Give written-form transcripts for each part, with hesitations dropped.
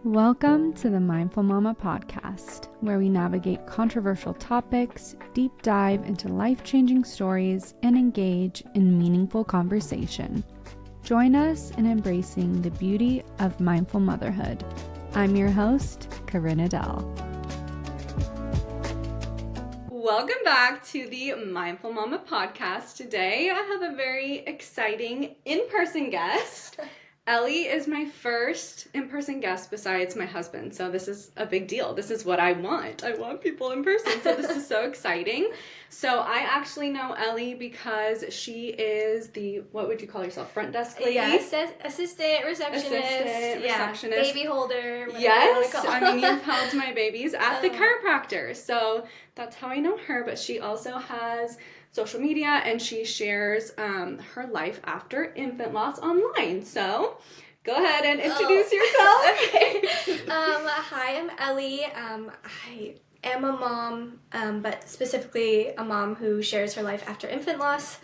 Welcome to the Mindful Mama podcast, where we navigate controversial topics, deep dive into life-changing stories, and engage in meaningful conversation. Join us in embracing the beauty of mindful motherhood. I'm your host, Corinne Adele. Welcome back to the Mindful Mama podcast. Today I have a very exciting in-person guest. Ellie is my first in-person guest besides my husband, so this is a big deal. This is what I want. I want people in person, so this is so exciting. So I actually know Ellie because she is the, what would you call yourself, front desk lady? Yeah, assistant, receptionist, baby holder. Yes, I mean, you've held my babies at the chiropractor, so that's how I know her, but she also has social media, and she shares her life after infant loss online. So, go ahead and introduce yourself. Okay. Hi, I'm Ellie. I am a mom, but specifically a mom who shares her life after infant loss.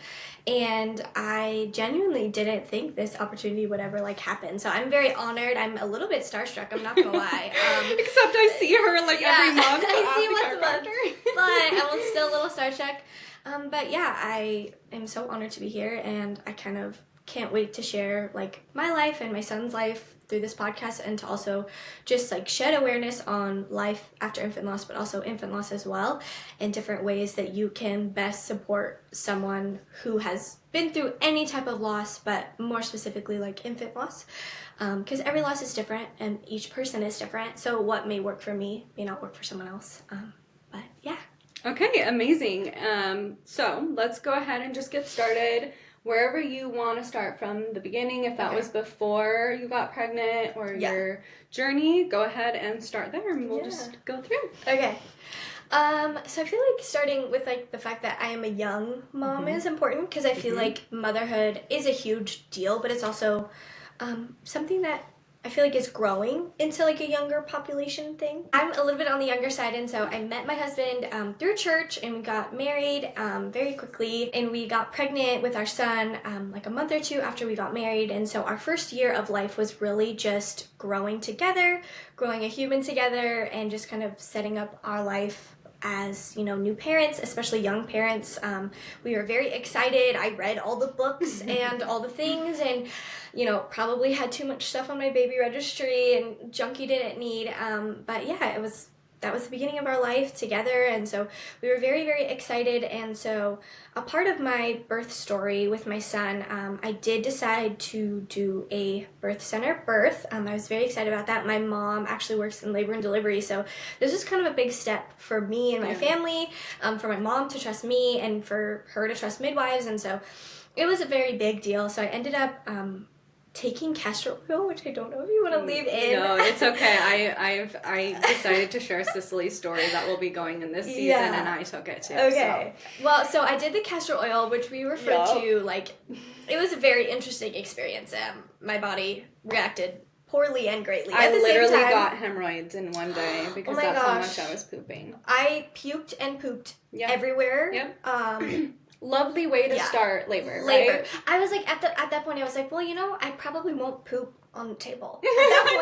And I genuinely didn't think this opportunity would ever happen. So I'm very honored. I'm a little bit starstruck, I'm not gonna lie. Except I see her every month. I see once a month. But I'm still a little starstruck. But yeah, I am so honored to be here, and I kind of can't wait to share my life and my son's life through this podcast, and to also just shed awareness on life after infant loss, but also infant loss as well, and different ways that you can best support someone who has been through any type of loss, but more specifically infant loss, because every loss is different and each person is different. So what may work for me may not work for someone else. But yeah. Okay, amazing. So let's go ahead and just get started. Wherever you want to start from the beginning, if that was before you got pregnant or your journey, go ahead and start there, and we'll just go through. Okay. So I feel starting with the fact that I am a young mom is important, because I feel motherhood is a huge deal, but it's also something that I feel is growing into a younger population thing. I'm a little bit on the younger side, and so I met my husband through church, and we got married very quickly, and we got pregnant with our son a month or two after we got married. And so our first year of life was really just growing together, growing a human together, and just kind of setting up our life as, new parents, especially young parents. We were very excited. I read all the books and all the things, and probably had too much stuff on my baby registry and junk you didn't need. But yeah, that was the beginning of our life together, and so we were very, very excited. And so a part of my birth story with my son, I did decide to do a birth center birth. I was very excited about that. My mom actually works in labor and delivery, so this was kind of a big step for me and my family, for my mom to trust me and for her to trust midwives, and so it was a very big deal. So I ended up taking castor oil, which I don't know if you want to leave in. No, it's okay. I decided to share Cicely's story that will be going in this season, and I took it too. Okay. So. Well, so I did the castor oil, which we referred to it was a very interesting experience. My body reacted poorly and greatly. I literally got hemorrhoids in one day because that's how much I was pooping. I puked and pooped everywhere. Yep. Lovely way to start labor, right? I was at that point, I was well, I probably won't poop on the table. At that point,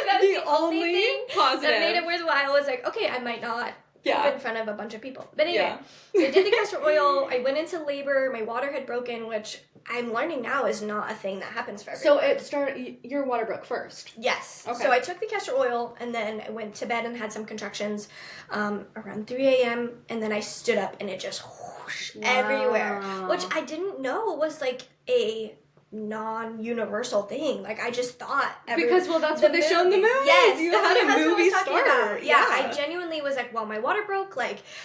that was the only thing positive that made it worthwhile. I was okay, I might not poop in front of a bunch of people. But anyway, so I did the castor oil. I went into labor. My water had broken, which I'm learning now is not a thing that happens for everyone. So it started, your water broke first? Yes. Okay. So I took the castor oil, and then I went to bed and had some contractions around 3 a.m., and then I stood up, and it just everywhere, which I didn't know was a non-universal thing. I just thought because that's what they show in the movies. Yes, you had a movie star. Yeah, I genuinely was my water broke.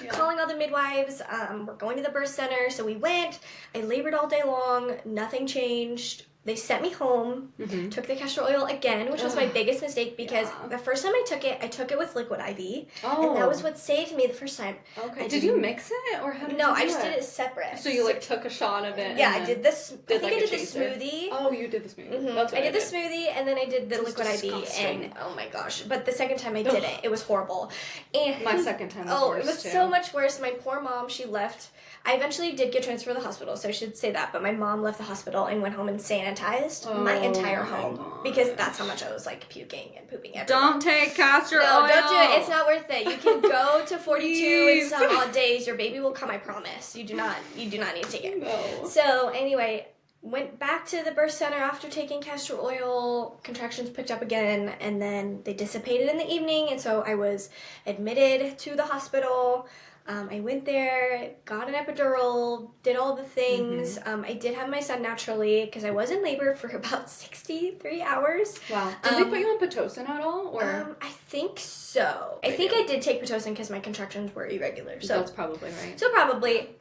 Calling all the midwives. We're going to the birth center, so we went. I labored all day long. Nothing changed. They sent me home, took the castor oil again, which was my biggest mistake, because the first time I took it with liquid IV, and that was what saved me the first time. Okay. Did you mix it, or how did you do it? No, I just did it separate. So you took a shot of it? Yeah, I did this. I think I did the smoothie. Oh, you did the smoothie. Mm-hmm. That's what I did. The smoothie, and then I did the liquid IV, and oh my gosh! But the second time I did it was horrible. And my second time was worse, it was so much worse. My poor mom, she left. I eventually did get transferred to the hospital, so I should say that. But my mom left the hospital and went home in San sanitized my entire home because that's how much I was like puking and pooping everywhere. Don't take castor oil. No, don't do it. It's not worth it. You can go to 42 in some odd days. Your baby will come, I promise. You do not need to take it. No. So anyway, went back to the birth center after taking castor oil. Contractions picked up again, and then they dissipated in the evening, and so I was admitted to the hospital. I went there, got an epidural, did all the things. I did have my son naturally because I was in labor for about 63 hours. Wow. Did they put you on Pitocin at all? Or I think so. I think I did take Pitocin because my contractions were irregular. So that's probably right. So probably.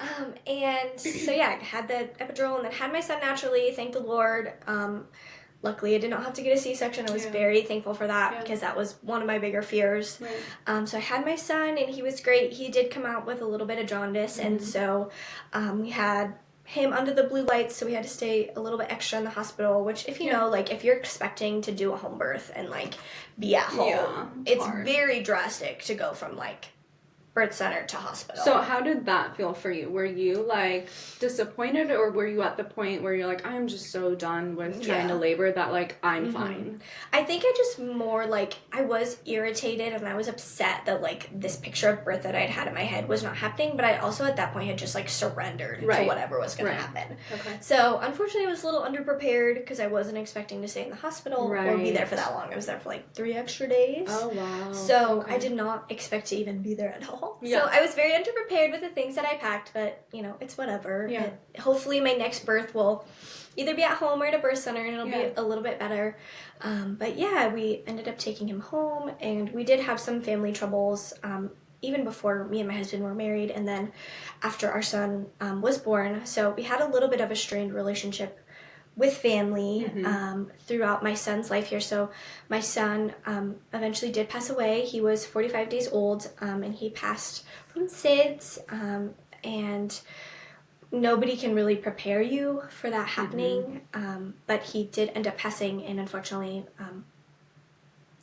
And so yeah, I had the epidural and then had my son naturally, thank the Lord. Luckily, I did not have to get a C-section. I was very thankful for that because that was one of my bigger fears. Right. So I had my son, and he was great. He did come out with a little bit of jaundice, and so we had him under the blue lights, so we had to stay a little bit extra in the hospital, which if you know, like, if you're expecting to do a home birth and, like, be at home, it's very drastic to go from, like, birth center to hospital. So how did that feel for you? Were you like disappointed, or were you at the point where you're like, I'm just so done with trying to labor that like I'm fine? I think I just more like I was irritated and I was upset that like this picture of birth that I'd had in my head was not happening, but I also at that point had just like surrendered to whatever was going to happen. Okay. So unfortunately I was a little underprepared because I wasn't expecting to stay in the hospital or be there for that long. I was there for like 3 extra days. Oh wow. So I did not expect to even be there at all. Yeah. So I was very underprepared with the things that I packed, but, you know, it's whatever. Yeah. Hopefully my next birth will either be at home or at a birth center, and it'll be a little bit better. But, yeah, we ended up taking him home, and we did have some family troubles even before me and my husband were married, and then after our son was born. So we had a little bit of a strained relationship with family throughout my son's life here. So my son eventually did pass away. He was 45 days old, and he passed from SIDS, and nobody can really prepare you for that happening, but he did end up passing, and unfortunately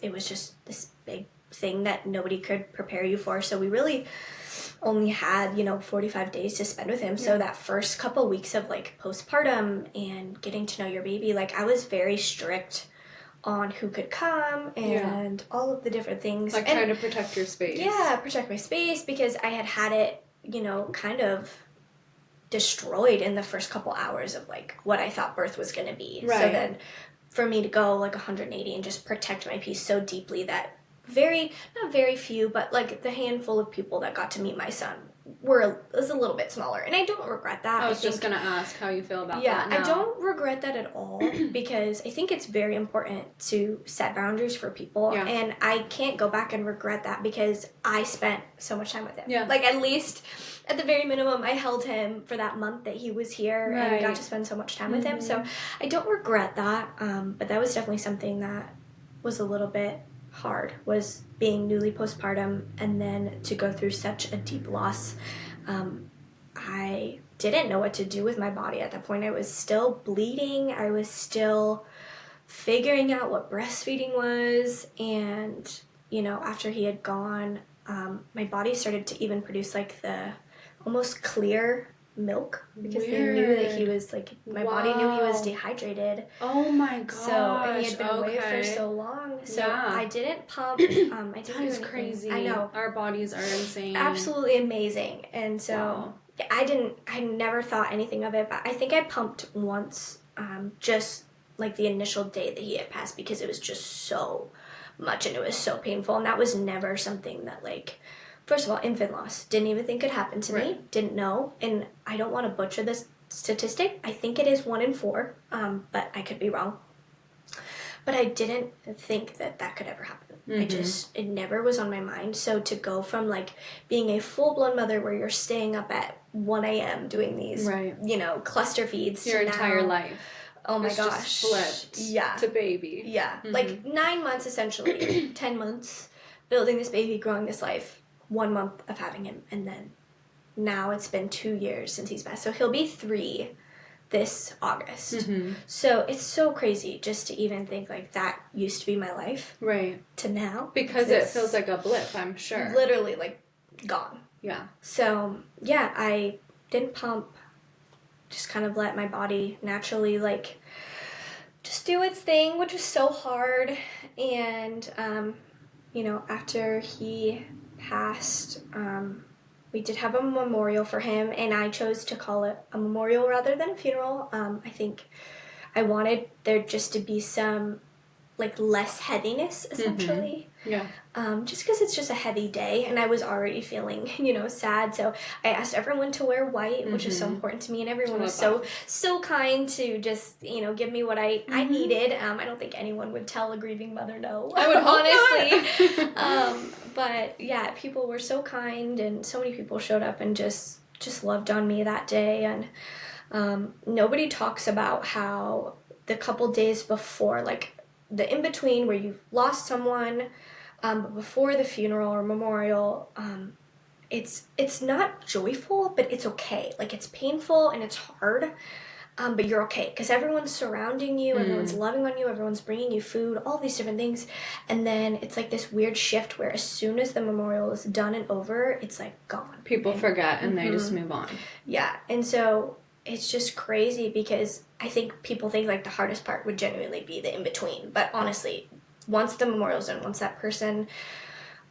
it was just this big thing that nobody could prepare you for. So we really only had, 45 days to spend with him. So that first couple weeks of like postpartum and getting to know your baby, like I was very strict on who could come and all of the different things. Like trying to protect your space. Yeah, protect my space because I had it, kind of destroyed in the first couple hours of like what I thought birth was going to be. Right. So then for me to go like 180 and just protect my peace so deeply that not very few, but like the handful of people that got to meet my son was a little bit smaller, and I don't regret that. I was just gonna ask how you feel about that. Yeah, I don't regret that at all because I think it's very important to set boundaries for people, and I can't go back and regret that because I spent so much time with him. Yeah, like at least at the very minimum, I held him for that month that he was here and got to spend so much time with him. So I don't regret that, but that was definitely something that was a little bit hard, was being newly postpartum and then to go through such a deep loss. I didn't know what to do with my body at that point. I was still bleeding. I was still figuring out what breastfeeding was, and after he had gone, my body started to even produce like the almost clear milk because they knew that he was like my body knew he was dehydrated. Oh my gosh. So and he had been away for so long. So I didn't pump. I didn't that is crazy. I know. Our bodies are insane. Absolutely amazing. And so I never thought anything of it, but I think I pumped once, just like the initial day that he had passed because it was just so much and it was so painful, and that was never something that like. First of all, infant loss. Didn't even think could happen to me. Didn't know. And I don't want to butcher this statistic. I think it is 1 in 4, but I could be wrong. But I didn't think that could ever happen. It never was on my mind. So to go from like being a full-blown mother where you're staying up at 1 a.m. doing these, cluster feeds. Your entire life. Oh my gosh. Just flipped to baby. Yeah. Like 9 months essentially, 10 months building this baby, growing this life. 1 month of having him, and then now it's been 2 years since he's passed. So he'll be 3 this August. So it's so crazy just to even think like that used to be my life. Right. To now. Because it feels like a blip, I'm sure. Literally like gone. Yeah. So yeah, I didn't pump, just kind of let my body naturally like just do its thing, which was so hard. And, after he passed, we did have a memorial for him, and I chose to call it a memorial rather than a funeral. I think I wanted there just to be some, less heaviness, essentially. Yeah. Just because it's just a heavy day, and I was already feeling, sad. So I asked everyone to wear white, which is so important to me, and everyone was so kind to just, give me what I needed. I don't think anyone would tell a grieving mother no. I would honestly. But yeah, people were so kind, and so many people showed up and just loved on me that day. And nobody talks about how the couple days before, the in-between where you've lost someone, but before the funeral or memorial, it's not joyful, but it's okay. It's painful and it's hard, but you're okay because everyone's surrounding you, everyone's loving on you, everyone's bringing you food, all these different things. And then it's this weird shift where as soon as the memorial is done and over, it's gone. People forget and they just move on. Yeah, and so it's just crazy because I think people think the hardest part would genuinely be the in-between. But honestly, once the memorial's done, once that person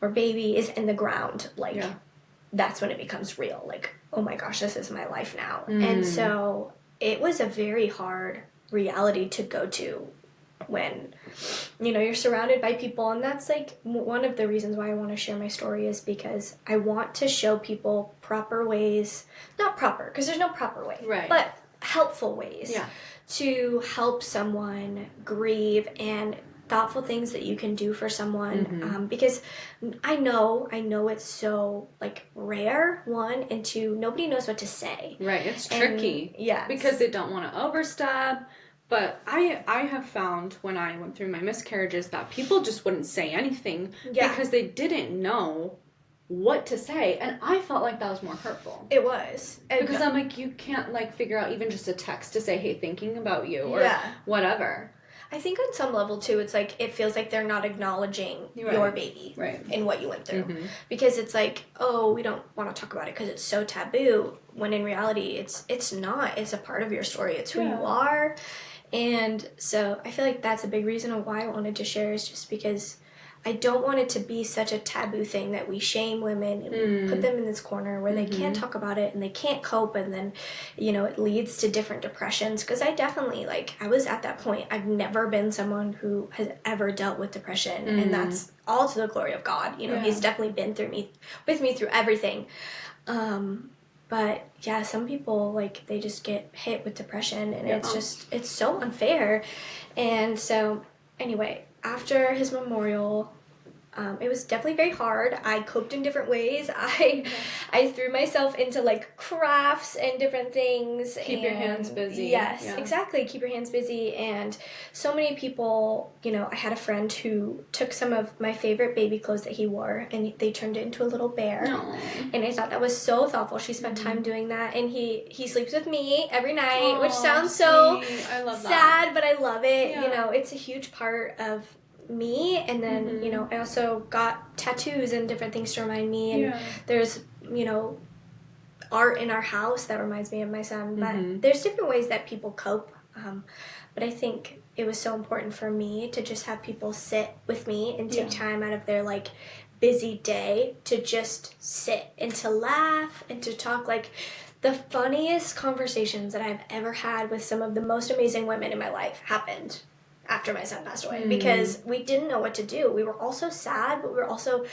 or baby is in the ground, that's when it becomes real. Oh my gosh, this is my life now. And so it was a very hard reality to go to when, you're surrounded by people. And that's one of the reasons why I want to share my story is because I want to show people proper ways, not proper, because there's no proper way, right, but helpful ways to help someone grieve and thoughtful things that you can do for someone. Because I know it's so rare, one, and two, nobody knows what to say. Right, it's tricky. Yeah. Because they don't want to overstep. But I have found when I went through my miscarriages that people just wouldn't say anything because they didn't know what to say. And I felt like that was more hurtful. It was. Because I'm you can't figure out even just a text to say, hey, thinking about you or whatever. I think on some level too, it's it feels like they're not acknowledging your baby and what you went through. Because it's oh, we don't want to talk about it because it's so taboo. When in reality, it's not. It's a part of your story. It's who you are. And so I feel like that's a big reason of why I wanted to share is just because I don't want it to be such a taboo thing that we shame women and we put them in this corner where they can't talk about it and they can't cope, and then, it leads to different depressions. Because I definitely, I was at that point. I've never been someone who has ever dealt with depression, and that's all to the glory of God. He's definitely been with me through everything. But yeah, some people, they just get hit with depression, and it's so unfair. And so, anyway, after his memorial, it was definitely very hard. I coped in different ways. I threw myself into crafts and different things. Keep your hands busy. Yes, exactly. Keep your hands busy. And so many people, I had a friend who took some of my favorite baby clothes that he wore and they turned it into a little bear. Aww. And I thought that was so thoughtful. She spent time doing that. And he sleeps with me every night, which sounds so I love that. sad, but I love it. Yeah. It's a huge part of me. And then I also got tattoos and different things to remind me, and there's art in our house that reminds me of my son. But there's different ways that people cope, but I think it was so important for me to just have people sit with me and take time out of their busy day to just sit and to laugh and to talk. The funniest conversations that I've ever had with some of the most amazing women in my life happened after my son passed away, because we didn't know what to do. We were all so sad, but we were also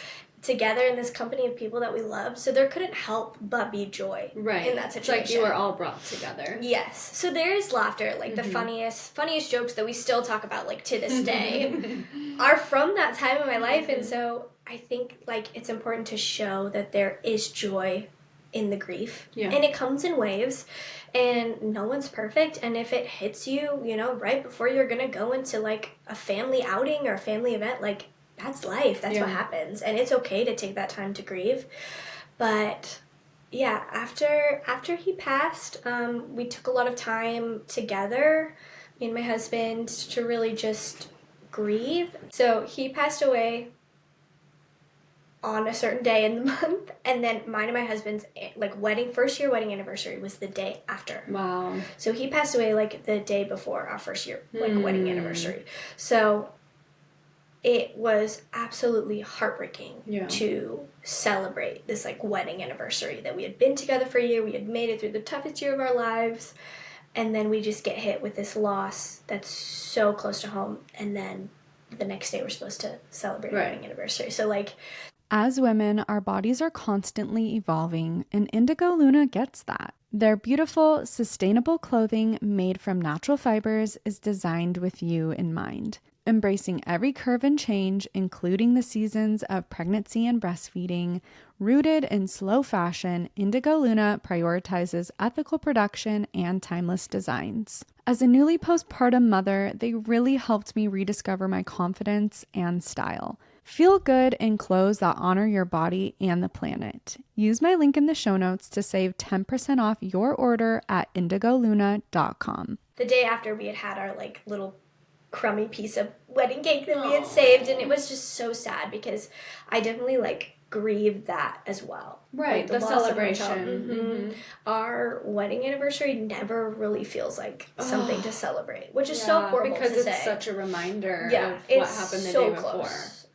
together in this company of people that we loved, so there couldn't help but be joy in that situation. It's you were all brought together. Yes. So there is laughter, the funniest jokes that we still talk about to this day are from that time in my life. And so I think it's important to show that there is joy in the grief, and it comes in waves, and no one's perfect. And if it hits you, right before you're gonna go into a family outing or a family event, that's life. That's what happens, and it's okay to take that time to grieve. But yeah, after he passed, we took a lot of time together, me and my husband, to really just grieve. So he passed away on a certain day in the month, and then mine and my husband's like first year wedding anniversary was the day after. Wow. So he passed away like the day before our first year wedding anniversary. So it was absolutely heartbreaking to celebrate this like wedding anniversary that we had been together for a year. We had made it through the toughest year of our lives, and then we just get hit with this loss that's so close to home, and then the next day we're supposed to celebrate our wedding anniversary. So like, as women, our bodies are constantly evolving, and Indigo Luna gets that. Their beautiful, sustainable clothing made from natural fibers is designed with you in mind. Embracing every curve and change, including the seasons of pregnancy and breastfeeding, rooted in slow fashion, Indigo Luna prioritizes ethical production and timeless designs. As a newly postpartum mother, they really helped me rediscover my confidence and style. Feel good in clothes that honor your body and the planet. Use my link in the show notes to save 10% off your order at indigoluna.com. The day after we had our like little crummy piece of wedding cake that we had saved, and it was just so sad because I definitely like grieved that as well. Right, like, the celebration. Our wedding anniversary never really feels like something to celebrate, which is so horrible because to say. It's such a reminder of it's what happened the so day before. Close.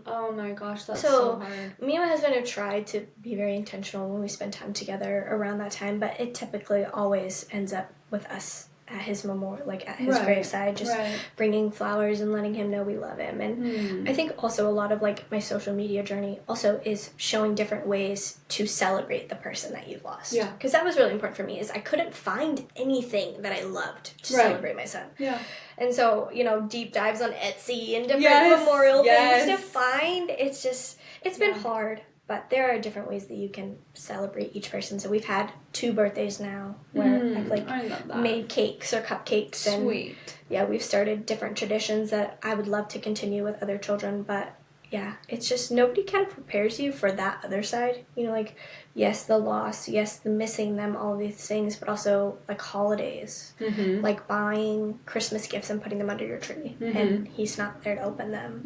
Oh my gosh, that's so hard. Me and my husband have tried to be very intentional when we spend time together around that time, but it typically always ends up with us at his memorial, like at his graveside, just bringing flowers and letting him know we love him. And I think also a lot of like my social media journey also is showing different ways to celebrate the person that you've lost. Yeah. Because that was really important for me, is I couldn't find anything that I loved to celebrate my son. Yeah. And so, deep dives on Etsy and different memorial things to find. It's been hard. But there are different ways that you can celebrate each person. So we've had 2 birthdays now where I've made cakes or cupcakes. Sweet. And yeah, we've started different traditions that I would love to continue with other children. But yeah, it's just nobody kind of prepares you for that other side. Like, yes, the loss, yes, the missing them, all of these things, but also like holidays, like buying Christmas gifts and putting them under your tree. And he's not there to open them,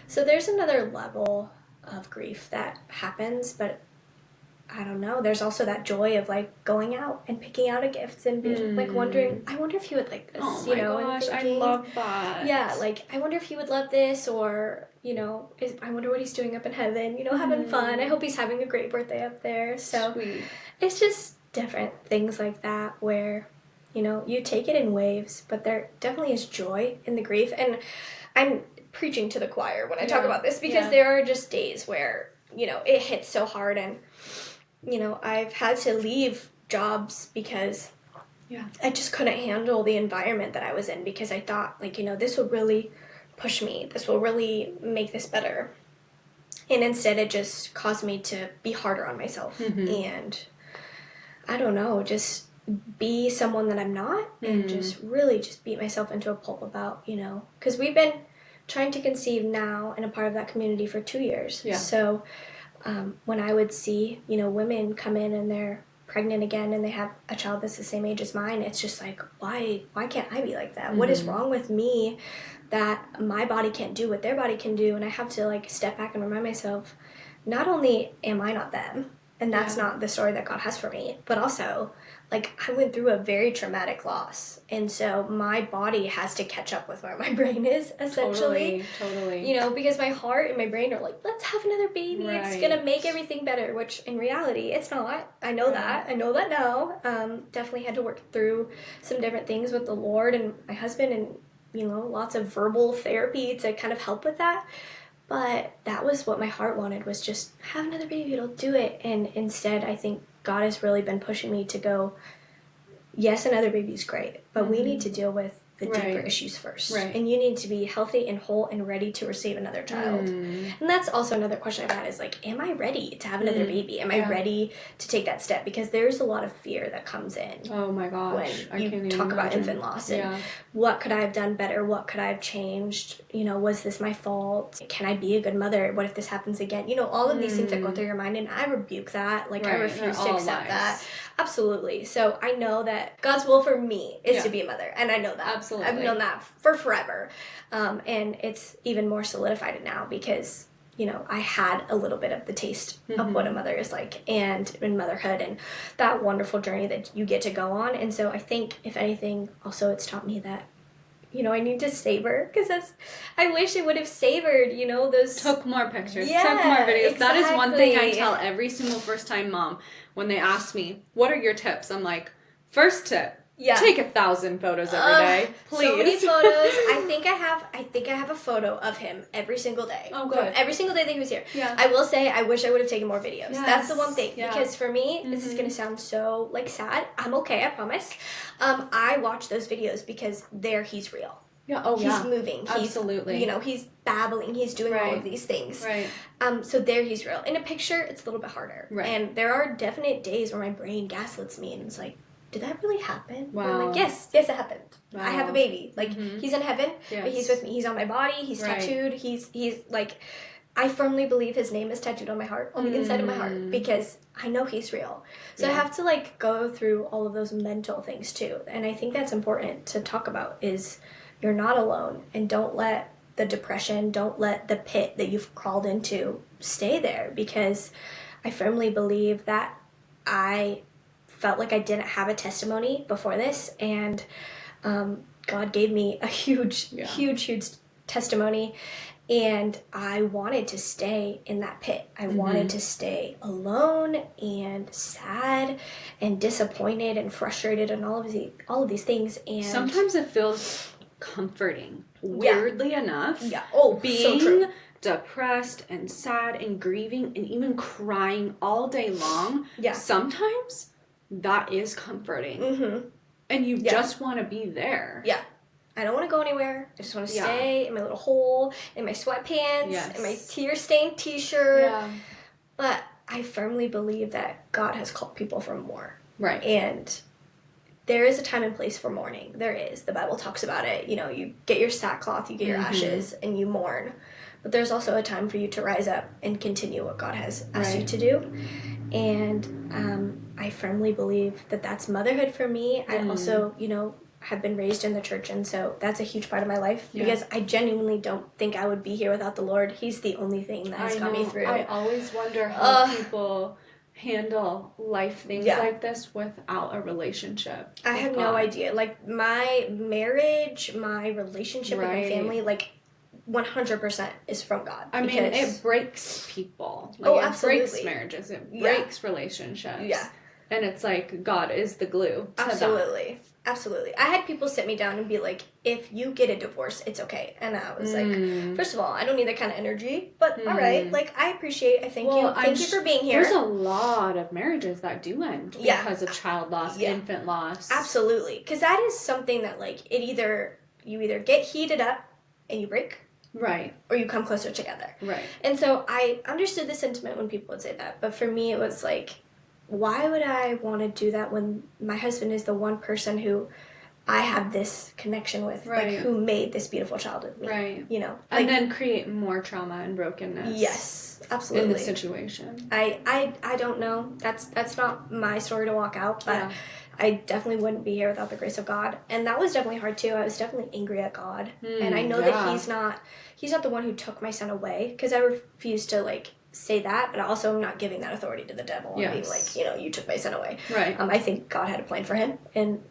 So there's another level of grief that happens, but I don't know, there's also that joy of like going out and picking out a gift and being like wondering, I wonder if he would like this, gosh, and thinking, I love that. Yeah, like I wonder if he would love this, or I wonder what he's doing up in heaven, having fun. I hope he's having a great birthday up there. So Sweet. It's just different things like that where you take it in waves, but there definitely is joy in the grief. And I'm preaching to the choir when I talk about this, because there are just days where it hits so hard, and I've had to leave jobs because I just couldn't handle the environment that I was in, because I thought like this will really push me, this will really make this better, and instead it just caused me to be harder on myself and I don't know, just be someone that I'm not, and just really just beat myself into a pulp about because we've been trying to conceive now and a part of that community for 2 years. Yeah. So when I would see, women come in and they're pregnant again and they have a child that's the same age as mine, it's just like, why can't I be like that? What is wrong with me that my body can't do what their body can do? And I have to like step back and remind myself, not only am I not them, and that's not the story that God has for me, but also like I went through a very traumatic loss, and so my body has to catch up with where my brain is, essentially. Totally. Because my heart and my brain are like, let's have another baby. Right. It's gonna make everything better, which in reality, it's not. I know that. I know that now. Definitely had to work through some different things with the Lord and my husband, and lots of verbal therapy to kind of help with that. But that was what my heart wanted, was just have another baby, it'll do it. And instead, I think God has really been pushing me to go, yes, another baby's great, but we need to deal with the deeper issues first. Right. And you need to be healthy and whole and ready to receive another child. And that's also another question I've had, is like, am I ready to have another baby? Am I ready to take that step? Because there's a lot of fear that comes in. Oh my gosh. When you talk about infant loss and what could I have done better? What could I have changed? Was this my fault? Can I be a good mother? What if this happens again? All of these things that go through your mind, and I rebuke that. Like I refuse to accept that. Absolutely. So I know that God's will for me is to be a mother, and I know that. Absolutely. I've known that for forever. And it's even more solidified now because, I had a little bit of the taste of what a mother is like and in motherhood and that wonderful journey that you get to go on. And so I think, if anything, also it's taught me that, I need to savor, because I wish I would have savored, those. Took more pictures, Yeah, took more videos. Exactly. That is one thing I tell every single first-time mom when they ask me, what are your tips? I'm like, first tip, take 1,000 photos every day, please. So many photos. I think I have a photo of him every single day. Oh, good. Every single day that he was here. Yeah. I will say, I wish I would have taken more videos. Yes. That's the one thing. Yeah. Because for me, this is going to sound so, sad. I'm okay, I promise. I watch those videos because he's real. Yeah. Oh, he's moving. Absolutely. He's babbling. He's doing all of these things. Right. So he's real. In a picture, it's a little bit harder. Right. And there are definite days where my brain gaslets me and it's like, did that really happen? Wow. And I'm like, yes, it happened. Wow. I have a baby. He's in heaven, yes. but he's with me. He's on my body. He's tattooed. He's I firmly believe his name is tattooed on my heart, on the inside of my heart, because I know he's real. So I have to go through all of those mental things too. And I think that's important to talk about, is you're not alone, and don't let the depression, don't let the pit that you've crawled into stay there, because I firmly believe that I felt like I didn't have a testimony before this, and God gave me a huge testimony, and I wanted to stay in that pit. I wanted to stay alone and sad and disappointed and frustrated and all of these things. And sometimes it feels comforting, weirdly enough. Yeah. Oh, being so true. Depressed and sad and grieving and even crying all day long. Yeah. Sometimes that is comforting. Mm-hmm. And you just want to be there. Yeah. I don't want to go anywhere. I just want to stay in my little hole, in my sweatpants, in my tear-stained t-shirt. Yeah. But I firmly believe that God has called people for more. Right. And there is a time and place for mourning. There is. The Bible talks about it. You get your sackcloth, you get your ashes, and you mourn. But there's also a time for you to rise up and continue what God has asked you to do. And I firmly believe that that's motherhood for me. I also, have been raised in the church, and so that's a huge part of my life, because I genuinely don't think I would be here without the Lord. He's the only thing that has got me through. I always wonder how people handle life things like this without a relationship. I have no idea. My marriage, my relationship with my family, 100% is from God. I mean, it breaks people. Absolutely. It breaks marriages. It breaks relationships. Yeah. And it's God is the glue to Absolutely. That. Absolutely. I had people sit me down and be like, if you get a divorce, it's okay. And I was like, first of all, I don't need that kind of energy, but all right. I appreciate, thank you. Thank you for being here. There's a lot of marriages that do end because of child loss, infant loss. Absolutely. Because that is something that, you either get heated up and you break. Right. Or you come closer together. Right. And so I understood the sentiment when people would say that. But for me, it was why would I want to do that when my husband is the one person who I have this connection with, who made this beautiful child with me, right? And then create more trauma and brokenness. Yes, absolutely. In the situation. I don't know. That's not my story to walk out, but I definitely wouldn't be here without the grace of God, and that was definitely hard too. I was definitely angry at God, and I know that He's not the one who took my son away, because I refuse to say that, but also I'm not giving that authority to the devil and being you took my son away. Right. I think God had a plan for him, and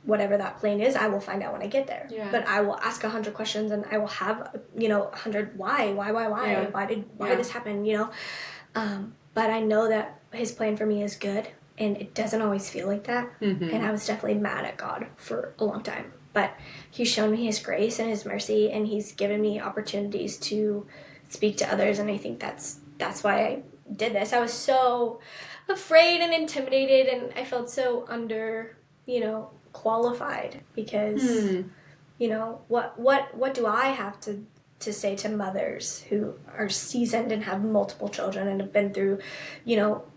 whatever that plan is, I will find out when I get there. Yeah. But I will ask 100 questions, and I will have 100 why did this happen, but I know that His plan for me is good, and it doesn't always feel like that. And I was definitely mad at God for a long time, but He's shown me His grace and His mercy, and He's given me opportunities to speak to others, and I think that's why I did this. I was so afraid and intimidated, and I felt so under, qualified, because, what do I have to say to mothers who are seasoned and have multiple children and have been through,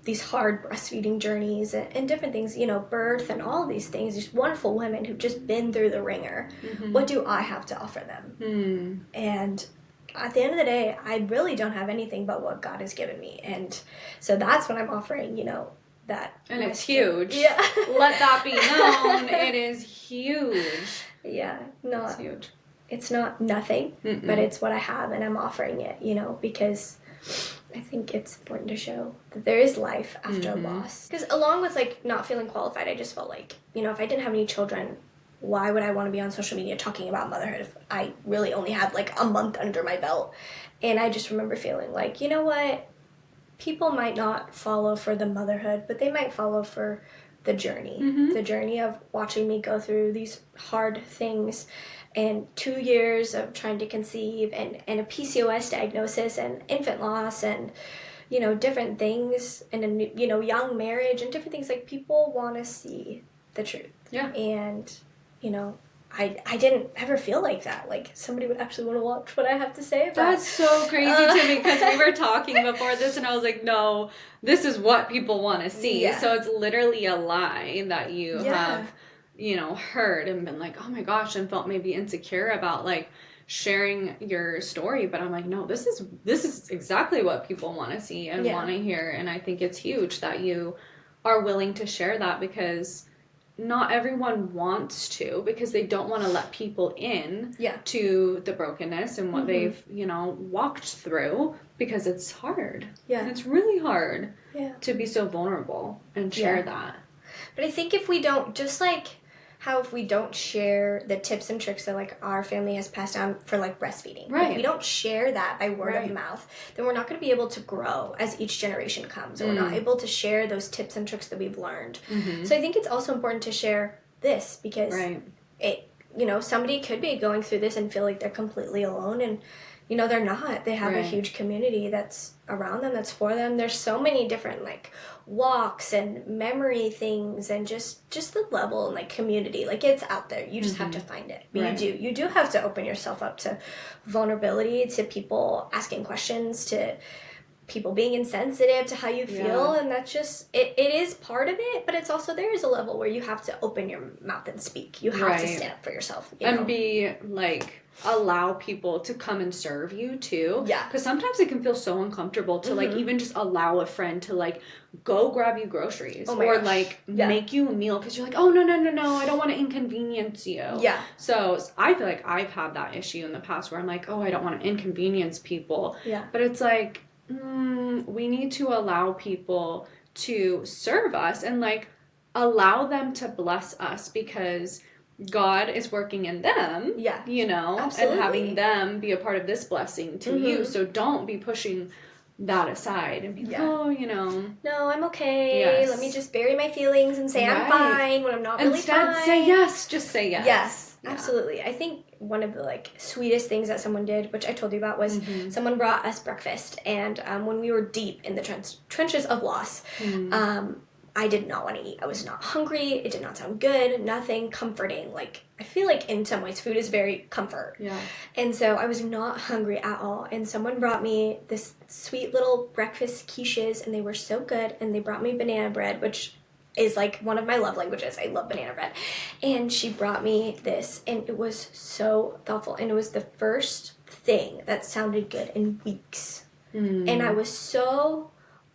these hard breastfeeding journeys and different things, birth and all of these things, these wonderful women who've just been through the ringer. What do I have to offer them? And at the end of the day, I really don't have anything but what God has given me. And so that's what I'm offering, that. And it's huge. Yeah. Let that be known. It is huge. Yeah. No. It's huge. It's not nothing, but it's what I have, and I'm offering it, because I think it's important to show that there is life after a loss. Because along with, like, not feeling qualified, I just felt like, you know, if I didn't have any children, why would I want to be on social media talking about motherhood if I really only had, like, a month under my belt? And I just remember feeling like, you know what? People might not follow for the motherhood, but they might follow for the journey. The journey of watching me go through these hard things and 2 years of trying to conceive and a PCOS diagnosis and infant loss and, you know, different things and a, you know, young marriage and different things. Like, people want to see the truth. Yeah. And, you know, I didn't ever feel like that. Like, somebody would actually want to watch what I have to say about. That's so crazy to me, because we were talking before this and I was like, no, this is what people want to see. Yeah. So it's literally a lie that you have, you know, heard and been like, oh my gosh, and felt maybe insecure about, like, sharing your story. But I'm like, no, this is exactly what people want to see and want to hear. And I think it's huge that you are willing to share that, because not everyone wants to, because they don't want to let people in to the brokenness and what they've, you know, walked through, because it's hard. Yeah. And it's really hard to be so vulnerable and share that. But I think if we don't, just like how if we don't share the tips and tricks that, like, our family has passed down for, like, breastfeeding. Right. If we don't share that by word of mouth, then we're not going to be able to grow as each generation comes. And we're not able to share those tips and tricks that we've learned. So I think it's also important to share this, because it, you know, somebody could be going through this and feel like they're completely alone, and, you know, they're not. They have a huge community that's around them, that's for them. There's so many different, like, walks and memory things and just the level and, like, community. Like, it's out there. You just have to find it. But you do have to open yourself up to vulnerability, to people asking questions, to people being insensitive to how you feel, and that's just it is part of it, but it's also, there is a level where you have to open your mouth and speak. You have to stand up for yourself, you know? Be like, allow people to come and serve you too. Because sometimes it can feel so uncomfortable to like even just allow a friend to like go grab you groceries or like make you a meal, because you're like, oh no, I don't want to inconvenience you. So I feel like I've had that issue in the past where I'm like, oh, I don't want to inconvenience people. But it's like, we need to allow people to serve us and like allow them to bless us, because God is working in them, you know, and having them be a part of this blessing to you. So don't be pushing that aside and be like, oh, you know. No, I'm okay. Let me just bury my feelings and say I'm fine when I'm not really fine. Instead, say yes. Just say yes. Yes, absolutely. I think one of the like sweetest things that someone did, which I told you about, was someone brought us breakfast, and when we were deep in the trenches of loss, I did not want to eat. I was not hungry. It did not sound good. Nothing comforting. Like, I feel like in some ways food is very comfort. And so I was not hungry at all. And someone brought me this sweet little breakfast quiches, and they were so good. And they brought me banana bread, which is like one of my love languages. I love banana bread. And she brought me this, and it was so thoughtful. And it was the first thing that sounded good in weeks. And I was so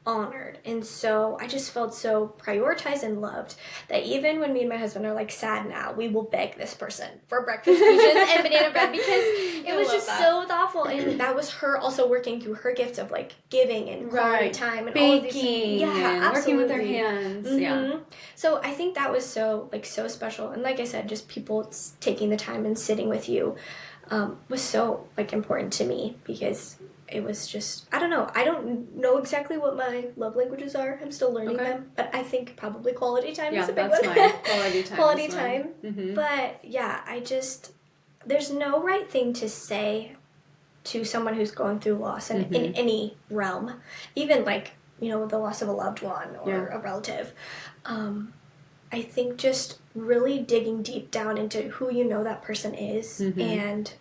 honored, and so I just felt so prioritized and loved that even when me and my husband are like sad now, we will beg this person for breakfast quiches and banana bread, because it was just so thoughtful. And that was her also working through her gift of like giving and quality time and all of these things. And working with her hands. So I think that was so special. And like I said, just people taking the time and sitting with you was so like important to me, because it was just, I don't know. I don't know exactly what my love languages are. I'm still learning them. But I think probably quality time is a big one. Mine. Quality time. Quality time. But yeah, there's no right thing to say to someone who's going through loss in any realm. Even like, you know, the loss of a loved one or a relative. I think just really digging deep down into who you know that person is and,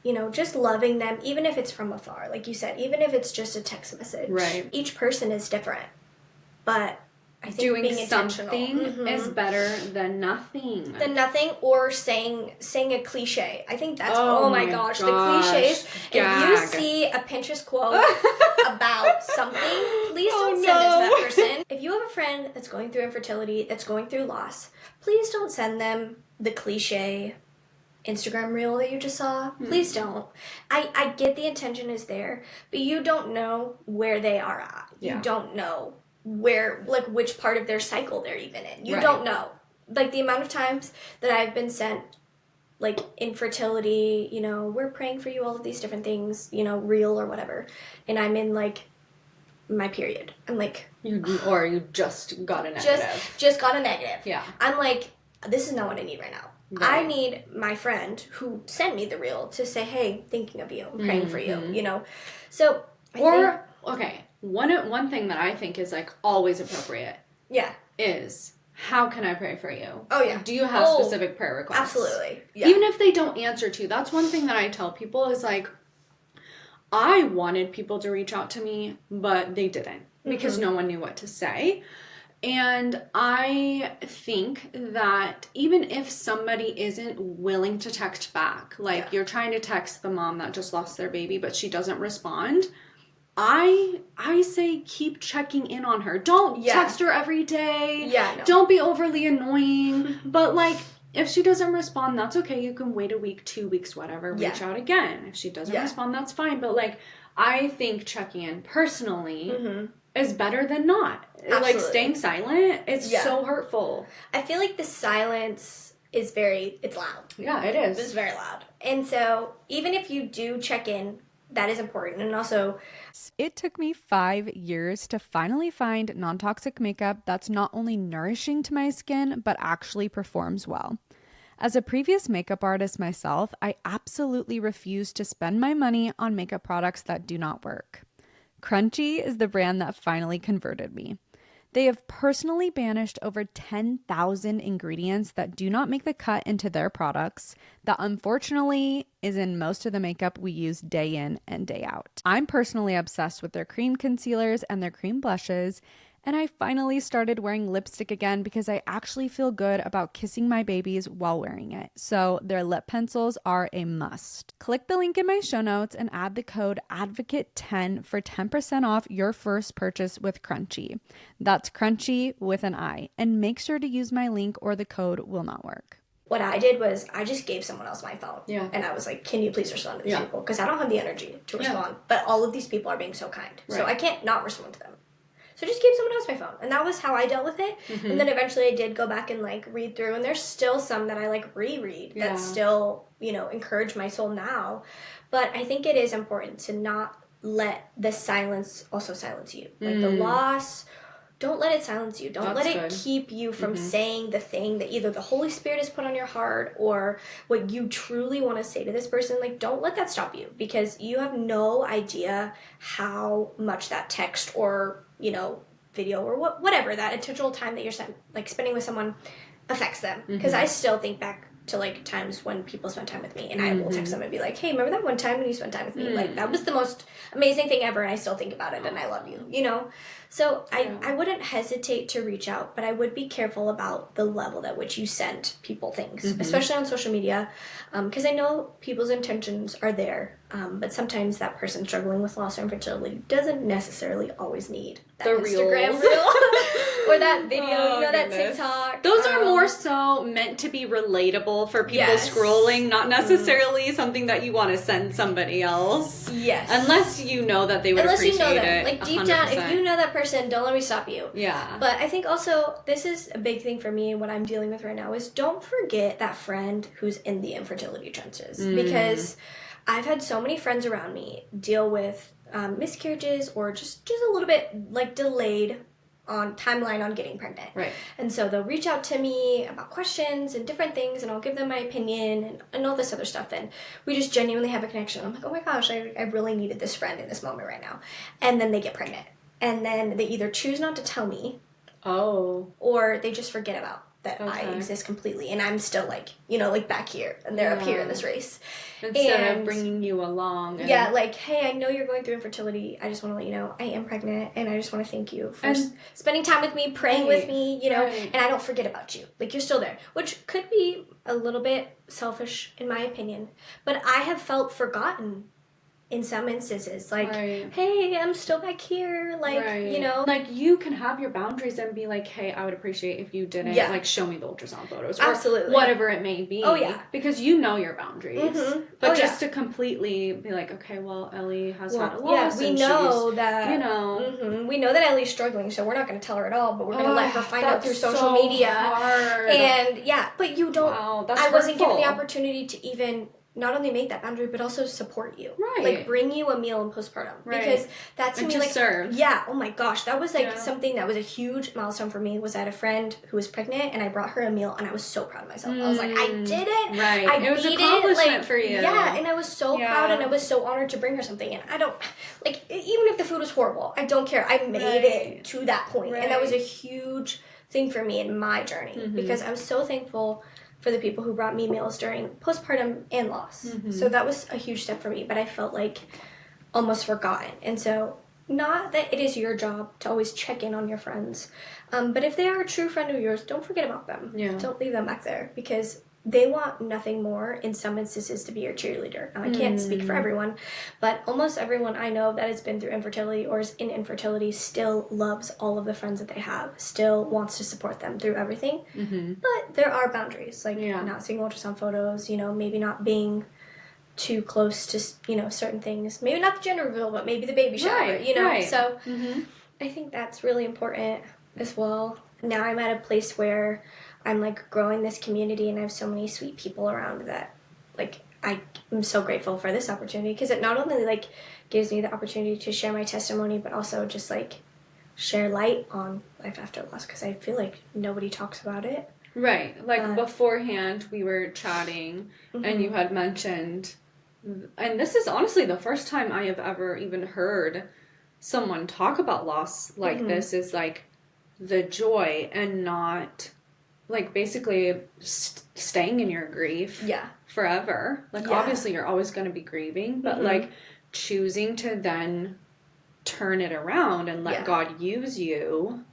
you know, just loving them, even if it's from afar. Like you said, even if it's just a text message. Each person is different. But I think doing being something is better than nothing. Or saying a cliche. I think that's, oh my gosh, the cliches. Gag. If you see a Pinterest quote about something, please don't send it to that person. If you have a friend that's going through infertility, that's going through loss, please don't send them the cliche Instagram reel that you just saw. Please don't. I get the intention is there, but you don't know where they are at. You don't know where, like, which part of their cycle they're even in. You don't know. Like, the amount of times that I've been sent, like, infertility, you know, we're praying for you, all of these different things, you know, real or whatever, and I'm in, like, my period. I'm like... Or you just got a negative. Just got a negative. Yeah. I'm like, this is not what I need right now. Right. I need my friend who sent me the reel to say, hey, thinking of you, I'm praying for you, you know? So, okay, one thing that I think is, like, always appropriate is, how can I pray for you? Oh, yeah. Do you have specific prayer requests? Absolutely. Yeah. Even if they don't answer to you. That's one thing that I tell people is, like, I wanted people to reach out to me, but they didn't because no one knew what to say. And I think that even if somebody isn't willing to text back, like you're trying to text the mom that just lost their baby, but she doesn't respond, I say keep checking in on her. Don't text her every day. Yeah, no. Don't be overly annoying. But, like, if she doesn't respond, that's okay. You can wait a week, 2 weeks, whatever. Reach out again. If she doesn't respond, that's fine. But, like, I think checking in personally is better than not. Absolutely. Like, staying silent, it's so hurtful. I feel like the silence is it's loud. Yeah, it is. It's very loud. And so, even if you do check in, that is important. And also... It took me 5 years to finally find non-toxic makeup that's not only nourishing to my skin, but actually performs well. As a previous makeup artist myself, I absolutely refuse to spend my money on makeup products that do not work. Crunchi is the brand that finally converted me. They have personally banished over 10,000 ingredients that do not make the cut into their products that unfortunately is in most of the makeup we use day in and day out. I'm personally obsessed with their cream concealers and their cream blushes, and I finally started wearing lipstick again because I actually feel good about kissing my babies while wearing it. So their lip pencils are a must. Click the link in my show notes and add the code ADVOCATE10 for 10% off your first purchase with Crunchi. That's Crunchi with an I. And make sure to use my link or the code will not work. What I did was I just gave someone else my phone. Yeah. And I was like, can you please respond to these people? Because I don't have the energy to respond. But all of these people are being so kind. Right. So I can't not respond to them. So I just gave someone else my phone. And that was how I dealt with it. And then eventually I did go back and, like, read through. And there's still some that I, like, reread that still, you know, encourage my soul now. But I think it is important to not let the silence also silence you. Like, the loss, don't let it silence you. Don't let it keep you from saying the thing that either the Holy Spirit has put on your heart or what you truly want to say to this person. Like, don't let that stop you, because you have no idea how much that text or, you know, video or whatever, that intentional time that you're spending with someone affects them. Because I still think back to, like, times when people spend time with me, and I will text them and be like, hey, remember that one time when you spent time with me? Like, that was the most amazing thing ever, and I still think about it, and I love you, you know? So I wouldn't hesitate to reach out, but I would be careful about the level at which you send people things, especially on social media, because I know people's intentions are there, but sometimes that person struggling with loss or infertility doesn't necessarily always need that Instagram reel or that video, that TikTok. Those are more so meant to be relatable for people scrolling, not necessarily something that you want to send somebody else. Yes. Unless you know that they would appreciate it. Unless you know them. Like, deep down, if you know that person, don't let me stop you. Yeah. But I think also, this is a big thing for me, and what I'm dealing with right now is don't forget that friend who's in the infertility trenches. Because I've had so many friends around me deal with miscarriages or just a little bit, like, delayed on timeline on getting pregnant. Right. And so they'll reach out to me about questions and different things, and I'll give them my opinion and all this other stuff, and we just genuinely have a connection. I'm like, oh my gosh, I really needed this friend in this moment right now. And then they get pregnant. And then they either choose not to tell me, or they just forget about that I exist completely, and I'm still, like, you know, like, back here, and they're up here in this race. Instead of bringing you along. And like, hey, I know you're going through infertility. I just want to let you know I am pregnant, and I just want to thank you for spending time with me, praying with me, you know, and I don't forget about you. Like, you're still there, which could be a little bit selfish in my opinion, but I have felt forgotten in some instances. Like, right. hey, I'm still back here. Like, Right. you know. Like, you can have your boundaries and be like, hey, I would appreciate if you didn't, Yeah. like, show me the ultrasound photos. Or Absolutely. whatever it may be. Oh, yeah. Because you know your boundaries. Mm-hmm. But just to completely be like, okay, well, Ellie has had a loss. Yeah, we and know she's, that. You know. Mm-hmm. We know that Ellie's struggling, so we're not going to tell her at all, but we're going to let her find out through social so media. Hard. And, yeah, but you don't. Wow, that's I wasn't given the hurtful. opportunity to even not only make that boundary, but also support you. Right. Like, bring you a meal in postpartum. Right. Because that to and me, to like, serve. yeah, oh my gosh, that was, like, Yeah. something that was a huge milestone for me, was I had a friend who was pregnant, and I brought her a meal, and I was so proud of myself. I was like, I did it. Right. I it was an beat accomplishment like, for you. Yeah, and I was so proud, and I was so honored to bring her something, and I don't, like, even if the food was horrible, I don't care. I made it to that point, and that was a huge thing for me in my journey, because I was so thankful for the people who brought me meals during postpartum and loss. So that was a huge step for me, but I felt like almost forgotten. And so, not that it is your job to always check in on your friends, but if they are a true friend of yours, don't forget about them. Yeah. Don't leave them back there, because they want nothing more in some instances to be your cheerleader. Now, I can't speak for everyone, but almost everyone I know that has been through infertility or is in infertility still loves all of the friends that they have, still wants to support them through everything. But there are boundaries, like not seeing ultrasound photos, you know, maybe not being too close to, you know, certain things. Maybe not the gender reveal, but maybe the baby shower, you know? So I think that's really important as well. Now I'm at a place where I'm, like, growing this community, and I have so many sweet people around that, like, I'm so grateful for this opportunity, because it not only, like, gives me the opportunity to share my testimony, but also just, like, share light on life after loss, because I feel like nobody talks about it. Right. Like, beforehand, we were chatting, and you had mentioned, and this is honestly the first time I have ever even heard someone talk about loss like this, is, like, the joy and not, like, basically staying in your grief forever. Like, obviously you're always going to be grieving, but, like, choosing to then turn it around and let God use you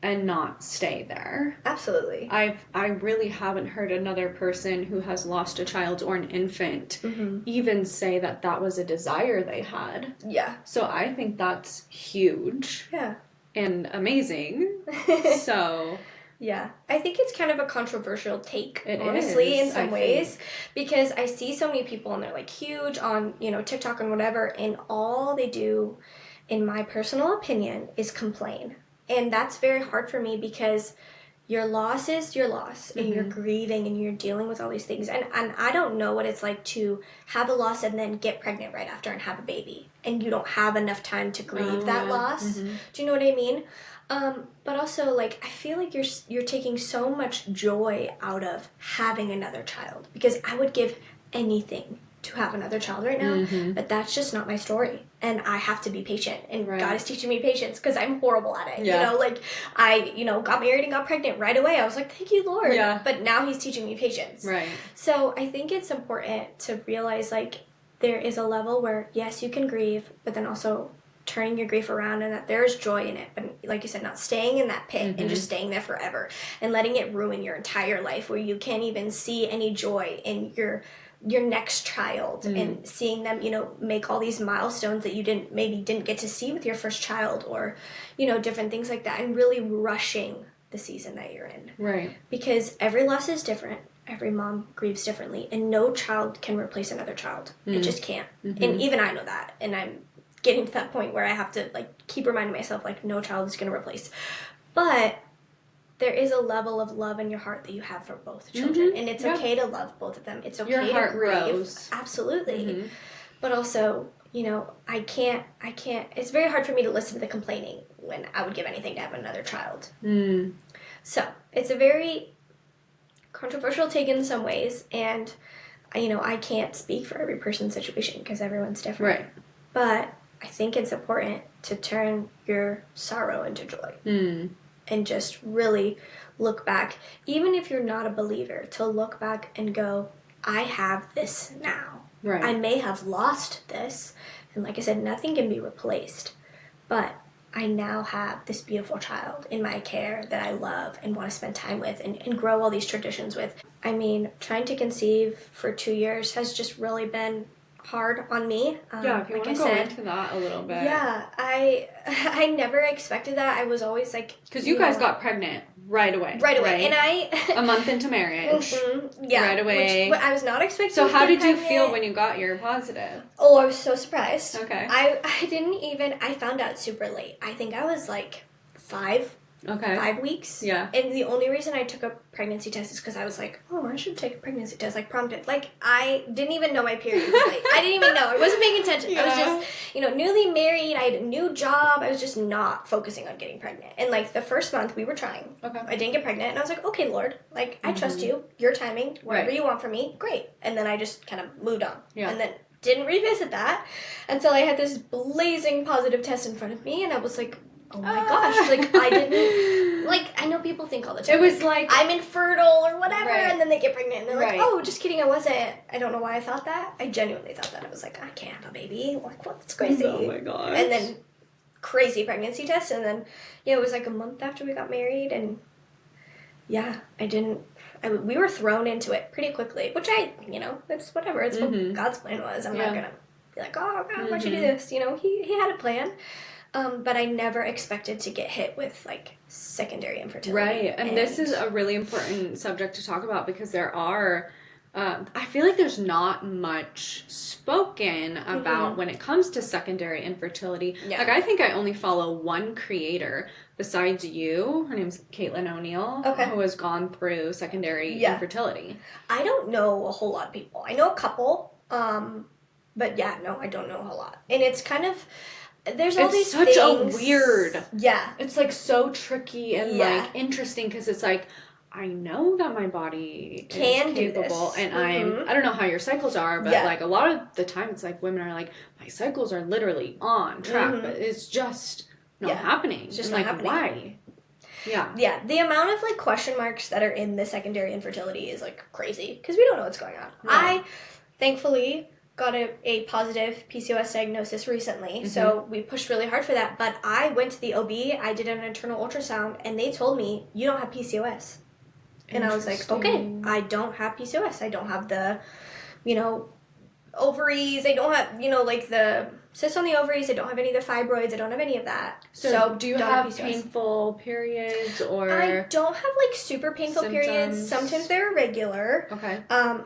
and not stay there. Absolutely. I really haven't heard another person who has lost a child or an infant even say that that was a desire they had. Yeah. So I think that's huge. Yeah. And amazing. So yeah, I think it's kind of a controversial take, honestly, in some ways, because I see so many people, and they're, like, huge on, you know, TikTok and whatever, and all they do, in my personal opinion, is complain. And that's very hard for me, because your loss is your loss, and you're grieving, and you're dealing with all these things. And I don't know what it's like to have a loss and then get pregnant right after and have a baby, and you don't have enough time to grieve that loss. Do you know what I mean? But also, like, I feel like you're taking so much joy out of having another child, because I would give anything to have another child right now, but that's just not my story, and I have to be patient, and God is teaching me patience, because I'm horrible at it. You know, like, I, you know, got married and got pregnant right away. I was like, thank you, Lord. But now he's teaching me patience. So I think it's important to realize, like, there is a level where, yes, you can grieve, but then also turning your grief around, and that there's joy in it, but like you said, not staying in that pit and just staying there forever and letting it ruin your entire life, where you can't even see any joy in your next child and seeing them, you know, make all these milestones that you didn't get to see with your first child, or, you know, different things like that, and really rushing the season that you're in. Right. Because every loss is different. Every mom grieves differently, and no child can replace another child. It just can't. And even I know that, and I'm getting to that point where I have to, like, keep reminding myself, like, no child is going to replace. But there is a level of love in your heart that you have for both children, and it's okay to love both of them. It's okay your heart to grieve. Grows. Absolutely. But also, you know, I can't, it's very hard for me to listen to the complaining when I would give anything to have another child. So, it's a very controversial take in some ways, and, you know, I can't speak for every person's situation, because everyone's different. Right. But I think it's important to turn your sorrow into joy. And just really look back, even if you're not a believer, to look back and go, I have this now. Right. I may have lost this, and like I said, nothing can be replaced, but I now have this beautiful child in my care that I love and want to spend time with, and grow all these traditions with. I mean, trying to conceive for 2 years has just really been hard on me. If you like want to go into that a little bit. Yeah, I never expected that. I was always like... Because you guys got pregnant right away. Right away. Right? And I... a month into marriage. Yeah. Right away. Which I was not expecting So to how get did you pregnant. feel when you got your positive? Oh, I was so surprised. Okay. I didn't even... I found out super late. I think I was like 5 weeks. Yeah. And the only reason I took a pregnancy test is because I was like, oh, I should take a pregnancy test, like prompted. Like, I didn't even know my period was late. I didn't even know. I wasn't paying attention. I was just, newly married. I had a new job. I was just not focusing on getting pregnant. And like the first month we were trying. Okay. I didn't get pregnant. And I was like, okay, Lord, like I trust you. Your timing, whatever you want from me, great. And then I just kind of moved on. Yeah. And then didn't revisit that until I had this blazing positive test in front of me. And I was like, oh my gosh, like I didn't, like I know people think all the time. It was like I'm infertile or whatever, Right. and then they get pregnant and they're like, Right. oh, just kidding, I wasn't. I don't know why I thought that. I genuinely thought that. I was like, I can't have a baby. Like, what? That's crazy. Oh my gosh. And then crazy pregnancy test, and then it was like a month after we got married, and we were thrown into it pretty quickly, which it's whatever. It's what God's plan was. I'm not gonna be like, oh God, why'd you do this? He had a plan. But I never expected to get hit with, like, secondary infertility. Right, and this is a really important subject to talk about because there are, I feel like there's not much spoken about when it comes to secondary infertility. Yeah. Like, I think I only follow one creator besides you. Her name's Caitlin O'Neill, who has gone through secondary infertility. I don't know a whole lot of people. I know a couple, but yeah, no, I don't know a whole lot. And it's kind of... There's all these things. It's such a weird... Yeah. It's, like, so tricky and, like, interesting because it's, like, I know that my body can is do capable this. and I don't know how your cycles are, but, like, a lot of the time it's, like, women are, like, my cycles are literally on track, but it's just not happening. It's just not happening. Why? Yeah. Yeah, the amount of, like, question marks that are in the secondary infertility is, like, crazy because we don't know what's going on. Right. I, thankfully... got a positive PCOS diagnosis recently, so we pushed really hard for that, but I went to the OB, I did an internal ultrasound, and they told me, you don't have PCOS. And I was like, okay, I don't have PCOS. I don't have the, ovaries, I don't have, like the cysts on the ovaries, I don't have any of the fibroids, I don't have any of that. So do you have painful periods or... I don't have, like, super painful periods. Sometimes they're irregular. Okay.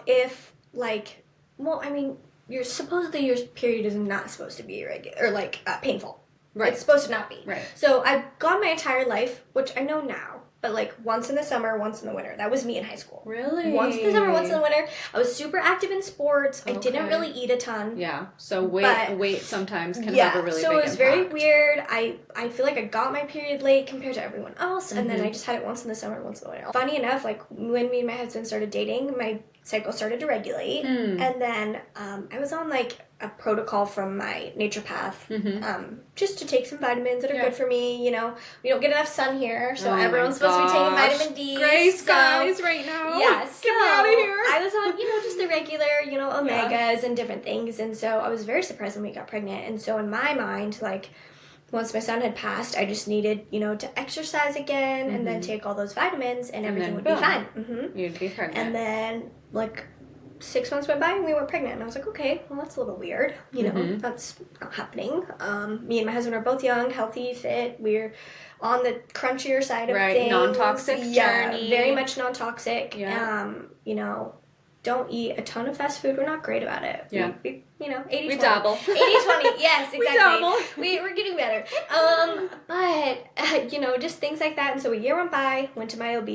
If, like, supposedly your period is not supposed to be irregular or like painful. Right. It's supposed to not be. Right. So I've gone my entire life, which I know now, but like once in the summer, once in the winter. That was me in high school. Really? Once in the summer, once in the winter. I was super active in sports. I didn't really eat a ton. Yeah. So weight sometimes can have a really big impact. So it was very weird. I feel like I got my period late compared to everyone else, and then I just had it once in the summer, once in the winter. Funny enough, like when me and my husband started dating, my cycle started to regulate, and then I was on like a protocol from my naturopath just to take some vitamins that are good for me. We don't get enough sun here, so everyone's supposed to be taking vitamin D. Gray skies right now. Yes, get me out of here. I was on just the regular omegas and different things, and so I was very surprised when we got pregnant. And so in my mind, like, once my son had passed, I just needed, to exercise again and then take all those vitamins and everything would be fine. You'd be pregnant. And then, like, 6 months went by and we were pregnant. And I was like, okay, well, that's a little weird. That's not happening. Me and my husband are both young, healthy, fit. We're on the crunchier side of things. Non-toxic journey. Very much non-toxic. Yeah. Don't eat a ton of fast food. We're not great about it. Yeah. 80-20. We dabble. 80-20. Yes, exactly. We dabble. We're getting better. But, just things like that. And so a year went by, went to my OB.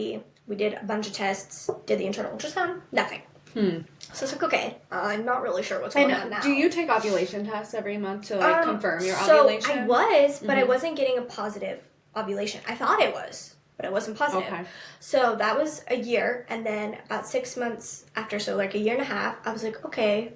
We did a bunch of tests, did the internal ultrasound, nothing. So it's like, okay, I'm not really sure what's going on now. Do you take ovulation tests every month to confirm your ovulation? So I was, but I wasn't getting a positive ovulation. I thought it was, but it wasn't positive. Okay. So that was a year, and then about 6 months after, so like a year and a half, I was like, okay,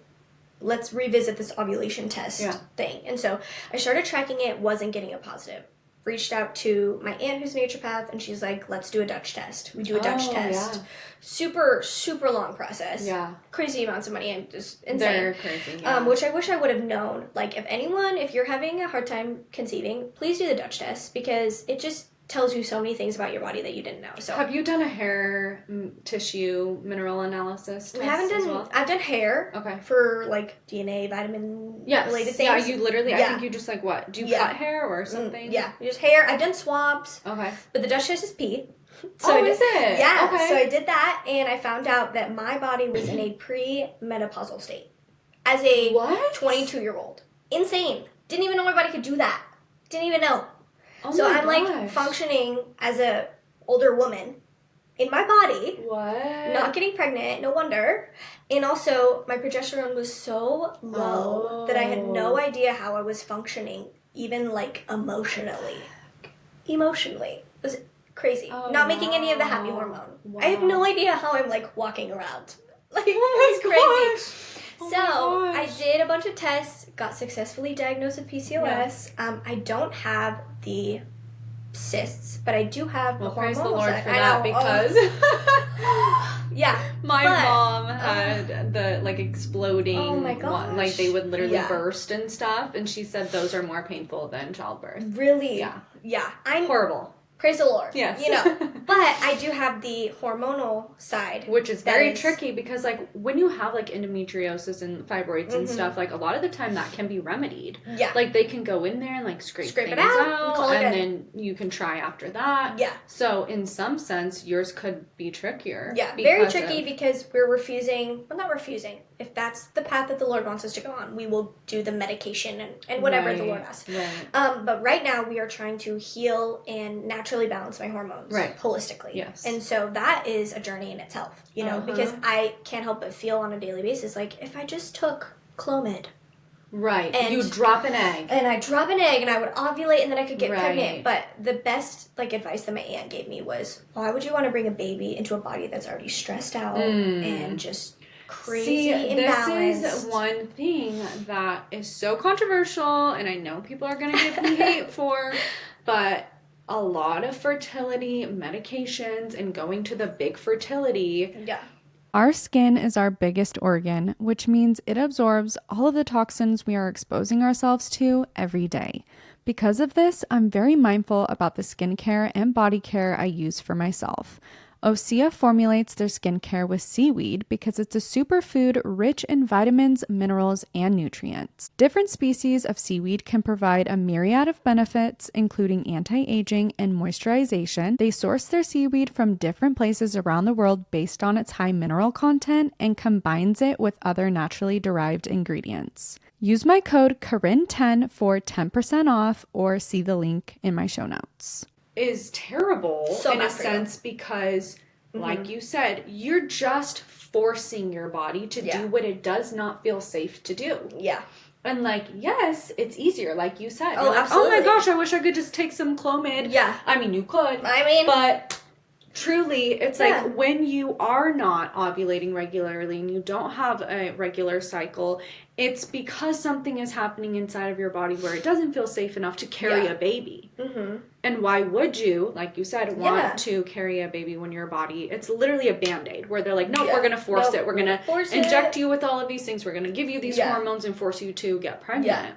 let's revisit this ovulation test thing. And so I started tracking it, wasn't getting a positive. Reached out to my aunt who's a naturopath, and she's like, let's do a Dutch test. We do a Dutch test. Yeah. Super, super long process. Yeah. Crazy amounts of money and just insane. They're crazy, yeah. Which I wish I would have known. Like, if you're having a hard time conceiving, please do the Dutch test because it just tells you so many things about your body that you didn't know. So have you done a hair tissue mineral analysis test? I haven't done. Well? I've done hair. Okay. For like DNA, vitamin related things. Yeah, you literally. I think you just like what? Do you cut hair or something? Yeah, just hair. I've done swabs. Okay. But the Dutch test is pee. So is it? Yeah. Okay. So I did that, and I found out that my body was in a pre-menopausal state as a 22-year-old. Insane. Didn't even know my body could do that. Didn't even know. Oh so my I'm gosh. like functioning as a older woman in my body. What? Not getting pregnant, no wonder. And also my progesterone was so low that I had no idea how I was functioning, even like emotionally. It was crazy. Not making any of the happy hormone. Wow. I have no idea how I'm like walking around. Like it Oh was crazy. So I did a bunch of tests, got successfully diagnosed with PCOS. Yeah. I don't have the cysts, but I do have the hormonal praise the Lord side. for that because yeah, my mom had the like exploding one, like they would literally burst and stuff, and she said those are more painful than childbirth. Really? Yeah. I'm horrible. Praise the Lord. Yes. You know. But I do have the hormonal side. Which is very tricky because, like, when you have, like, endometriosis and fibroids and stuff, like, a lot of the time that can be remedied. Yeah. Like, they can go in there and, like, scrape it things out and then you can try after that. Yeah. So, in some sense, yours could be trickier. Yeah, very tricky because we're refusing, well, not refusing. If that's the path that the Lord wants us to go on, we will do the medication and whatever the Lord asks. Right. But right now, we are trying to heal and naturally balance my hormones holistically. Yes. And so that is a journey in itself, you know, because I can't help but feel on a daily basis, like, if I just took Clomid. Right. And you drop an egg. And I drop an egg and I would ovulate and then I could get pregnant. But the best, like, advice that my aunt gave me was, why would you want to bring a baby into a body that's already stressed out and just crazy imbalanced? This is one thing that is so controversial, and I know people are going to give me hate for, but a lot of fertility medications and going to the big fertility. Yeah. Our skin is our biggest organ, which means it absorbs all of the toxins we are exposing ourselves to every day. Because of this, I'm very mindful about the skincare and body care I use for myself. Osea formulates their skincare with seaweed because it's a superfood rich in vitamins, minerals, and nutrients. Different species of seaweed can provide a myriad of benefits, including anti-aging and moisturization. They source their seaweed from different places around the world based on its high mineral content and combines it with other naturally derived ingredients. Use my code Corinne10 for 10% off or see the link in my show notes. Is terrible in a sense because, like you said, you're just forcing your body to do what it does not feel safe to do. Yeah. And, like, yes, it's easier, like you said. Oh, like, absolutely. oh my gosh, I wish I could just take some Clomid. Yeah. I mean, you could. But truly, it's like when you are not ovulating regularly and you don't have a regular cycle, it's because something is happening inside of your body where it doesn't feel safe enough to carry a baby. And why would you, like you said, want to carry a baby when your body, it's literally a Band-Aid where they're like, no, we're going to force it. We're going to inject you with all of these things. We're going to give you these hormones and force you to get pregnant.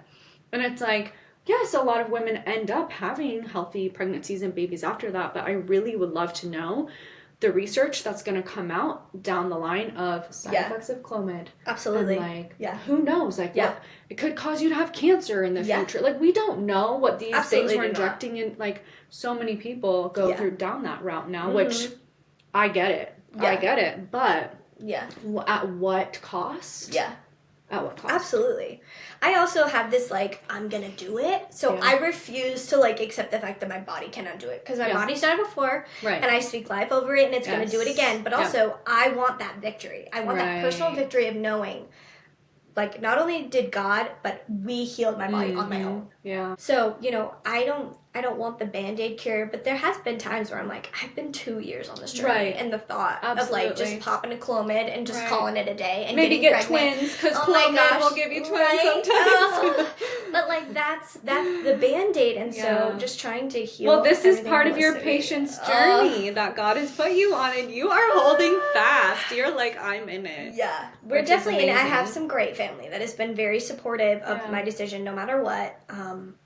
And it's like, yes, a lot of women end up having healthy pregnancies and babies after that, but I really would love to know the research that's going to come out down the line of side effects of Clomid. Absolutely. And, like, who knows? Like, what, it could cause you to have cancer in the future. Like, we don't know what these things we're injecting in. Like, so many people go through down that route now, which I get it. I get it. But at what cost? Yeah. At what cost? Absolutely. I also have this, like, I'm gonna do it. So I refuse to, like, accept the fact that my body cannot do it. Because my body's done it before. Right. And I speak life over it and it's gonna do it again. But also, I want that victory. I want that personal victory of knowing, like, not only did God, but we healed my body on my own. Yeah. So, you know, I don't want the Band-Aid cure, but there has been times where I'm like, I've been 2 years on this journey, and the thought of, like, just popping a Clomid and just calling it a day and maybe getting get pregnant. twins, because Clomid will give you twins sometimes. But, like, that's the Band-Aid, and so just trying to heal. Well, this is part of your patient's journey that God has put you on, and you are holding fast. You're like, I'm in it. Yeah, we're definitely in it. I have some great family that has been very supportive of my decision no matter what.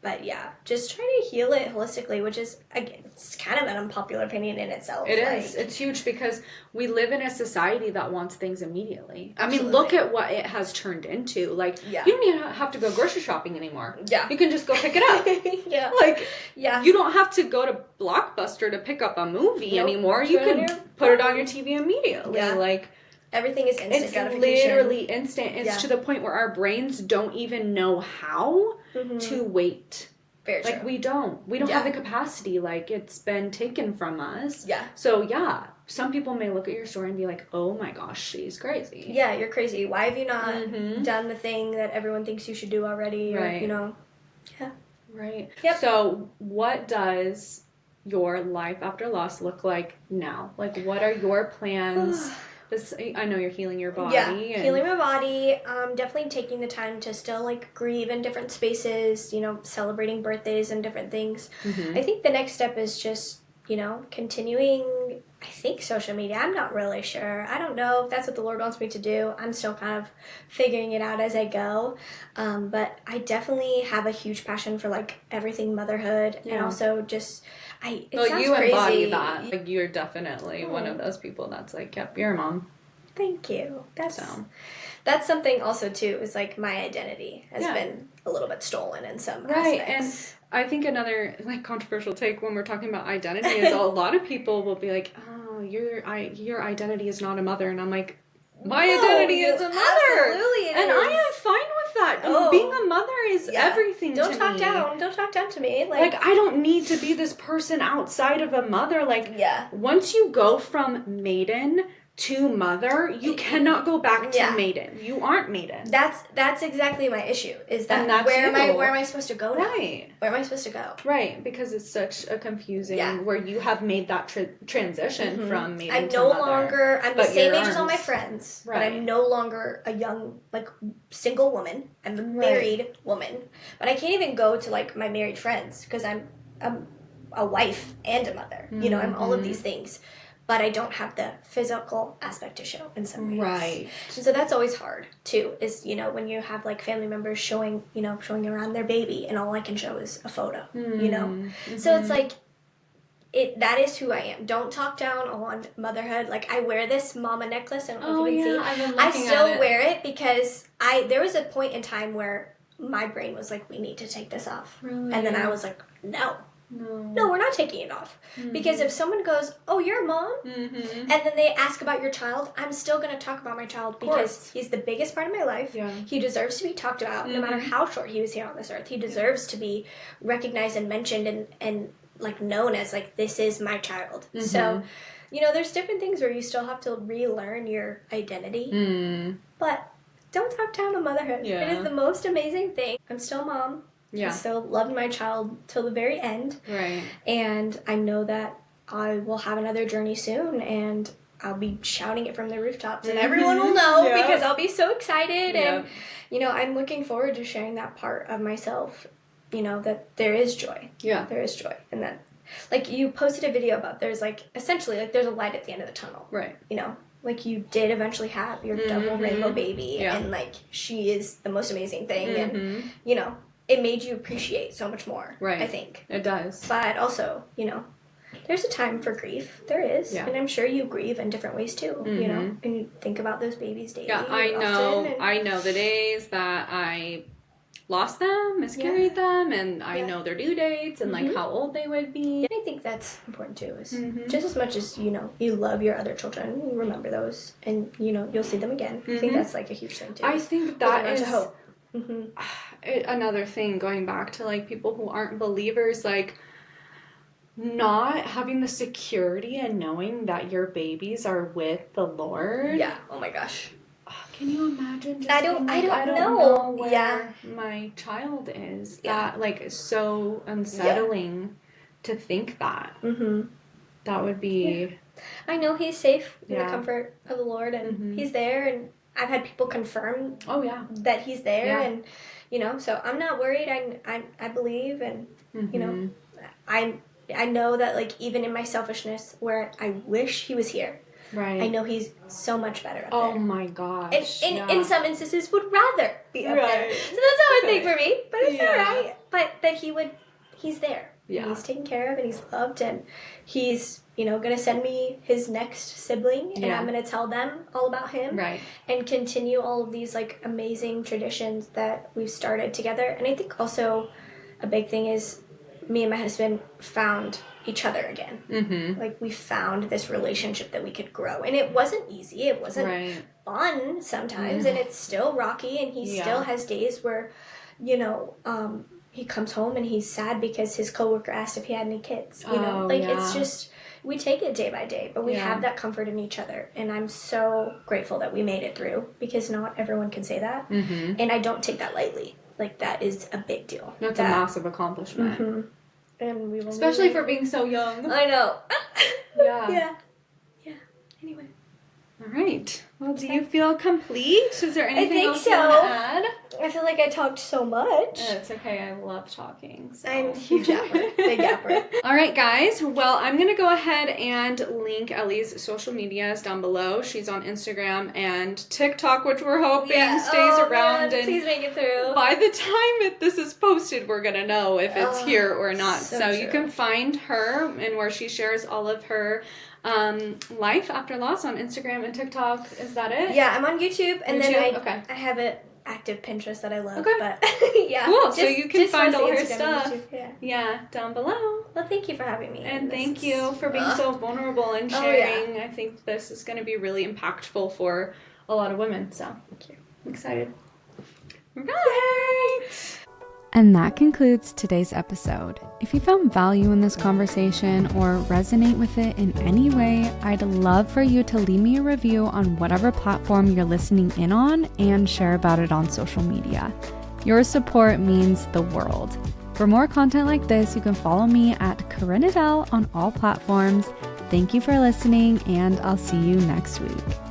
But yeah, just trying to heal it holistically, which is, again, it's kind of an unpopular opinion in itself. It is. It's huge because we live in a society that wants things immediately. Absolutely. I mean, look at what it has turned into. Like, you don't even have to go grocery shopping anymore. Yeah. You can just go pick it up. Yeah. Like, yeah. You don't have to go to Blockbuster to pick up a movie anymore. You can put it on your TV immediately. Yeah. Like, everything is instant it's gratification. literally instant. It's to the point where our brains don't even know how to wait. Very true. Like, we don't have the capacity. Like, it's been taken from us. Yeah. So, some people may look at your story and be like, oh my gosh, she's crazy. Yeah, you're crazy. Why have you not done the thing that everyone thinks you should do already? Or, Right. you know, yeah. Right. Yep. So, what does your life after loss look like now? Like, what are your plans? I know you're healing your body. Yeah, healing my body. Definitely taking the time to still, like, grieve in different spaces, you know, celebrating birthdays and different things. I think the next step is just, you know, continuing, I think, social media. I'm not really sure. I don't know if that's what the Lord wants me to do. I'm still kind of figuring it out as I go. But I definitely have a huge passion for, like, everything motherhood. And also just... It sounds you crazy. embody that. Like, you're definitely one of those people that's like, yep, you're a mom. Thank you. That's something also, too, is, like, my identity has been a little bit stolen in some aspects. And I think another, like, controversial take when we're talking about identity is a lot of people will be like, oh, your identity is not a mother. And I'm like, my identity is a mother. Absolutely it and is. I am fine with that. Oh. Being a mother is everything to me. Don't talk down to me. Like, I don't need to be this person outside of a mother. Like, once you go from maiden to mother, you cannot go back to maiden. You aren't maiden. That's exactly my issue. Is that where am I supposed to go now? Right. Where am I supposed to go? Right, because it's such a confusing where you have made that transition from maiden I'm to no mother. longer. I'm the same age as all my friends, but I'm no longer a young, like, single woman. I'm a married woman, but I can't even go to, like, my married friends because I'm a wife and a mother. You know, I'm all of these things. But I don't have the physical aspect to show in some ways. Right. And so that's always hard, too, is, you know, when you have, like, family members showing around their baby, and all I can show is a photo, you know? So it's like, that is who I am. Don't talk down on motherhood. Like, I wear this mama necklace. I don't know if you can see. I still wear it because there was a point in time where my brain was like, we need to take this off. Really? And then I was like, no, we're not taking it off. Because if someone goes, oh, you're a mom? And then they ask about your child, I'm still going to talk about my child because he's the biggest part of my life. Yeah. He deserves to be talked about no matter how short he was here on this earth. He deserves to be recognized and mentioned and like, known as, like, this is my child. So, you know, there's different things where you still have to relearn your identity. But don't talk down on motherhood. Yeah. It is the most amazing thing. I'm still a mom. Yeah. I still loved my child till the very end. Right. And I know that I will have another journey soon, and I'll be shouting it from the rooftops, and everyone will know because I'll be so excited. And, you know, I'm looking forward to sharing that part of myself, you know, that there is joy. Yeah. There is joy. And that, like, you posted a video about there's, like, essentially, like, there's a light at the end of the tunnel. Right. You know? Like, you did eventually have your double rainbow baby, and, like, she is the most amazing thing, and, you know, it made you appreciate so much more, I think. It does. But also, you know, there's a time for grief. There is. Yeah. And I'm sure you grieve in different ways, too, you know, and you think about those babies daily. Yeah, I know. I know the days that I lost them, miscarried them, and I know their due dates and, like, how old they would be. I think that's important, too, is just as much as, you know, you love your other children, you remember those, and, you know, you'll see them again. I think that's, like, a huge thing, too. I think that is hope. Another thing, going back to, like, people who aren't believers, like, not having the security and knowing that your babies are with the Lord. Yeah. Oh my gosh. Can you imagine? Just I don't know where my child is. That, like, is so unsettling to think that. That would be. I know he's safe in the comfort of the Lord, and he's there, and I've had people confirm that he's there, and, So I'm not worried. I believe, and Mm-hmm. I know that, like, even in my selfishness where I wish he was here, Right. I know he's so much better up Oh there. my gosh. And in some instances would rather be up there. Right. So that's how I think for me, but it's Yeah. alright. But that he's there. Yeah. And he's taken care of, and he's loved, and he's, gonna send me his next sibling, and I'm gonna tell them all about him. Right. And continue all of these, like, amazing traditions that we've started together. And I think also a big thing is me and my husband found each other again. Mm-hmm. Like, we found this relationship that we could grow. And it wasn't easy. It wasn't fun sometimes. And it's still rocky. And he still has days where, he comes home and he's sad because his coworker asked if he had any kids. It's just, we take it day by day. But we have that comfort in each other. And I'm so grateful that we made it through, because not everyone can say that. Mm-hmm. And I don't take that lightly. Like, that is a big deal. That's a massive accomplishment. Mm-hmm. And we will, especially for being so young. I know. Yeah. Yeah. Anyway. All right. Well, do you feel complete? Is there anything else you so. want to add? I feel like I talked so much. It's okay. I love talking. So. I'm a huge yapper. Big yapper. All right, guys. Well, I'm going to go ahead and link Ellie's social medias down below. She's on Instagram and TikTok, which we're hoping stays around. Man, and please make it through. By the time this is posted, we're going to know if it's here or not. So true. you can find her and where she shares all of her life after loss on Instagram and TikTok. Is that it? Yeah, I'm on YouTube, and then Okay. I have an active Pinterest that I love. Okay. But yeah. Cool. So you can find all her Instagram and stuff. YouTube, Yeah, down below. Well, thank you for having me. And thank you for being so vulnerable and sharing. I think this is going to be really impactful for a lot of women. So Thank you. I'm excited. Right. And that concludes today's episode. If you found value in this conversation or resonate with it in any way, I'd love for you to leave me a review on whatever platform you're listening in on and share about it on social media. Your support means the world. For more content like this, you can follow me at Corinne Adele on all platforms. Thank you for listening, and I'll see you next week.